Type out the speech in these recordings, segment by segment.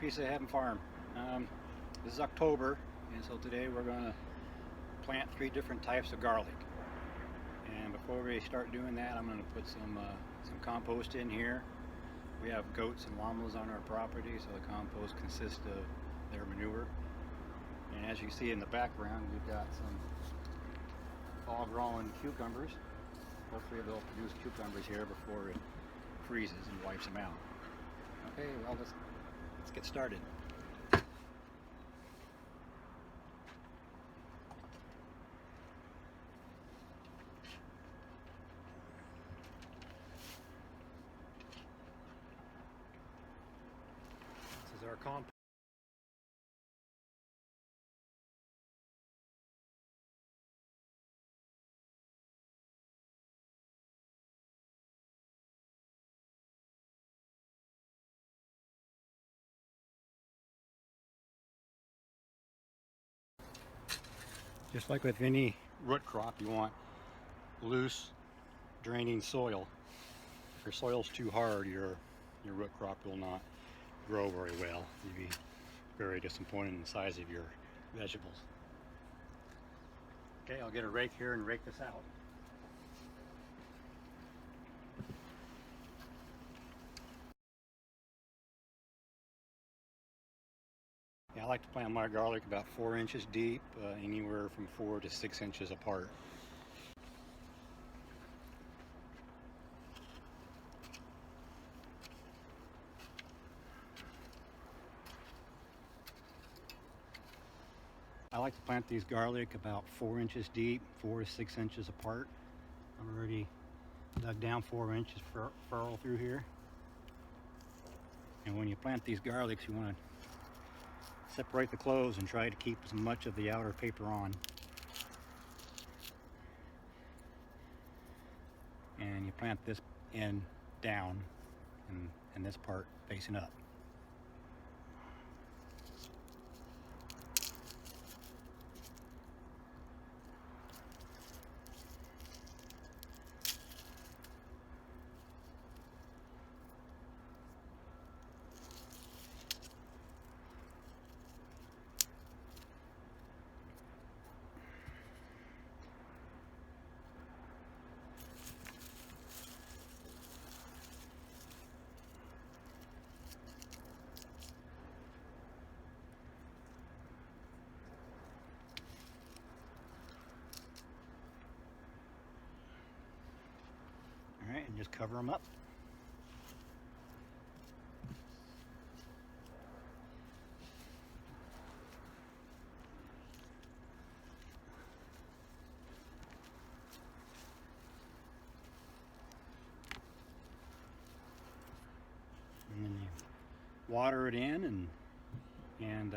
Piece of Heaven Farm. This is October, and so today we're going to plant 3 different types of garlic. And before we start doing that, I'm going to put some compost in here. We have goats and llamas on our property, so the compost consists of their manure. And as you see in the background, we've got some fall-growing cucumbers. Hopefully they'll produce cucumbers here before it freezes and wipes them out. Okay, well, let's get started. This is our compost. Just like with any root crop, you want loose, draining soil. If your soil's too hard, your root crop will not grow very well. You'll be very disappointed in the size of your vegetables. Okay, I'll get a rake here and rake this out. Yeah, I like to plant my garlic about 4 inches deep, anywhere from 4 to 6 inches apart. I like to plant these garlic about 4 inches deep, 4 to 6 inches apart. I'm already dug down 4 inches furrow through here. And when you plant these garlics, you want to separate the clothes and try to keep as much of the outer paper on. And you plant this end down and this part facing up. All right, and just cover them up. And then you water it in, and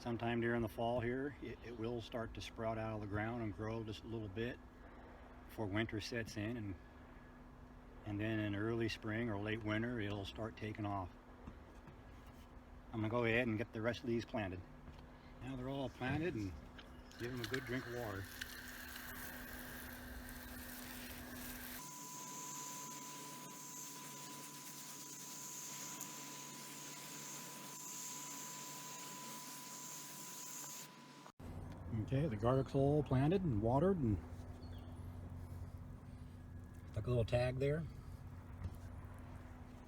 sometime during the fall here, it will start to sprout out of the ground and grow just a little bit before winter sets in, and then in early spring or late winter, it'll start taking off. I'm gonna go ahead and get the rest of these planted. Now they're all planted, and give them a good drink of water. Okay, the garlic's all planted and watered, and took a little tag there.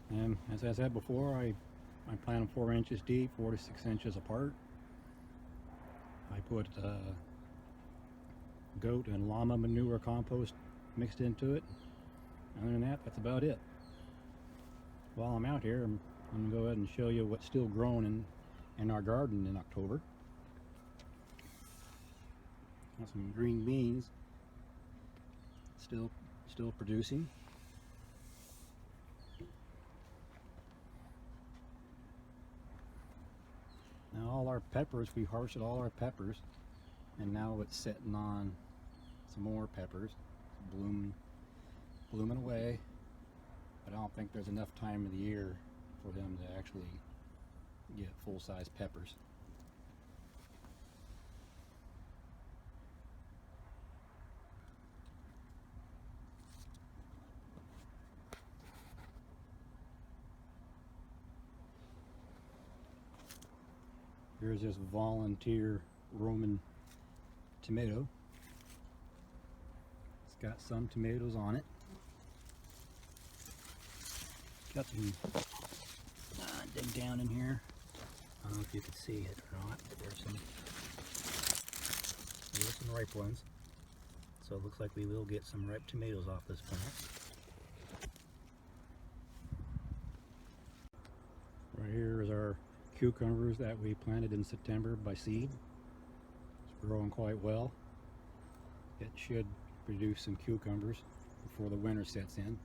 And as I said before, I plant them 4 inches deep, 4 to 6 inches apart. I put goat and llama manure compost mixed into it. Other than that, that's about it. While I'm out here, I'm going to go ahead and show you what's still growing in our garden in October. Got some green beans still producing. Now all our peppers, we harvested all our peppers, and now it's sitting on some more peppers, blooming away. But I don't think there's enough time of the year for them to actually get full-size peppers. Here's this volunteer Roman tomato. It's got some tomatoes on it. Got some, dig down in here. I don't know if you can see it or not, but there's some ripe ones. So it looks like we will get some ripe tomatoes off this plant. Right here is our cucumbers that we planted in September by seed. It's growing quite well. It should produce some cucumbers before the winter sets in.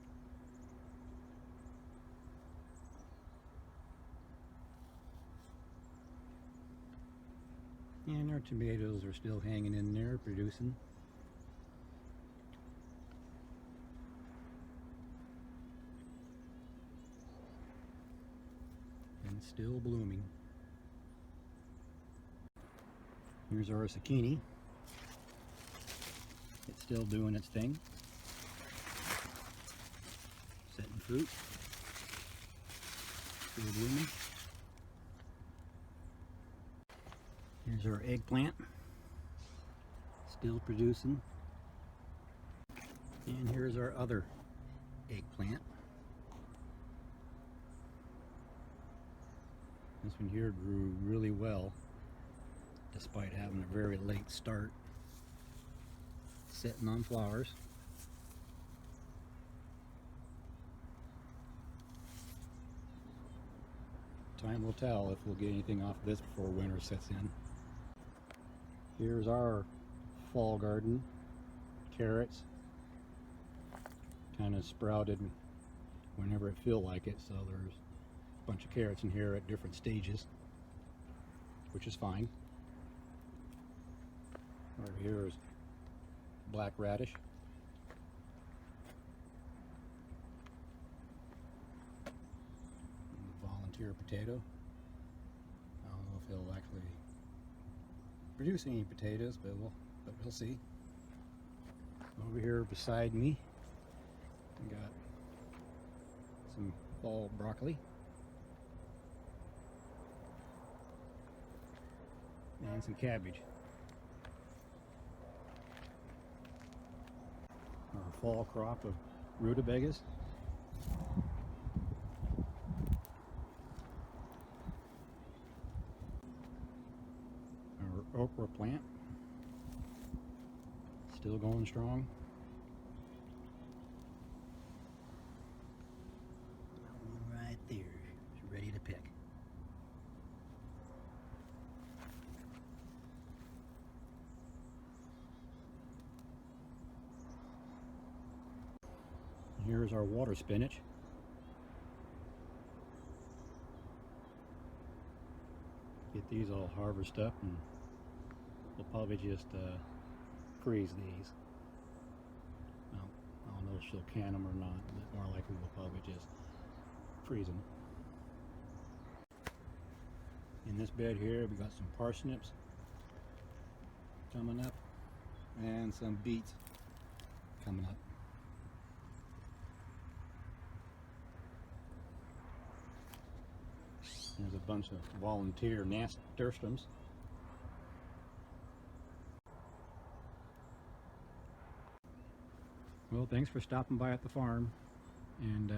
And our tomatoes are still hanging in there, producing. And still blooming. Here's our zucchini. It's still doing its thing. Setting fruit. Still blooming. Here's our eggplant, still producing. And here's our other eggplant. This one here grew really well, despite having a very late start, sitting on flowers. Time will tell if we'll get anything off this before winter sets in. Here's our fall garden. Carrots kind of sprouted whenever it feel like it, so there's a bunch of carrots in here at different stages, which is fine. Over here is black radish. Volunteer potato. I don't know if it'll actually produce any potatoes, but we'll see. Over here beside me, I got some fall broccoli and some cabbage. Our fall crop of rutabagas. Our okra plant, still going strong. That one right there is ready to pick. Here's our water spinach. Get these all harvested up, and we'll probably just freeze these. Well, I don't know if she'll can them or not, but more likely we'll probably just freeze them. In this bed here, we got some parsnips coming up and some beets coming up. There's a bunch of volunteer nasturtiums. Well, thanks for stopping by at the farm, and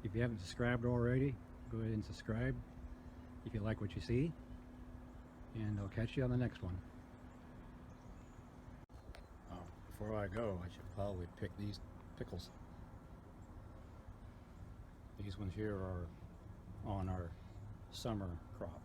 if you haven't subscribed already, go ahead and subscribe if you like what you see, and I'll catch you on the next one. Before I go, I should probably pick these pickles. These ones here are on our summer crop.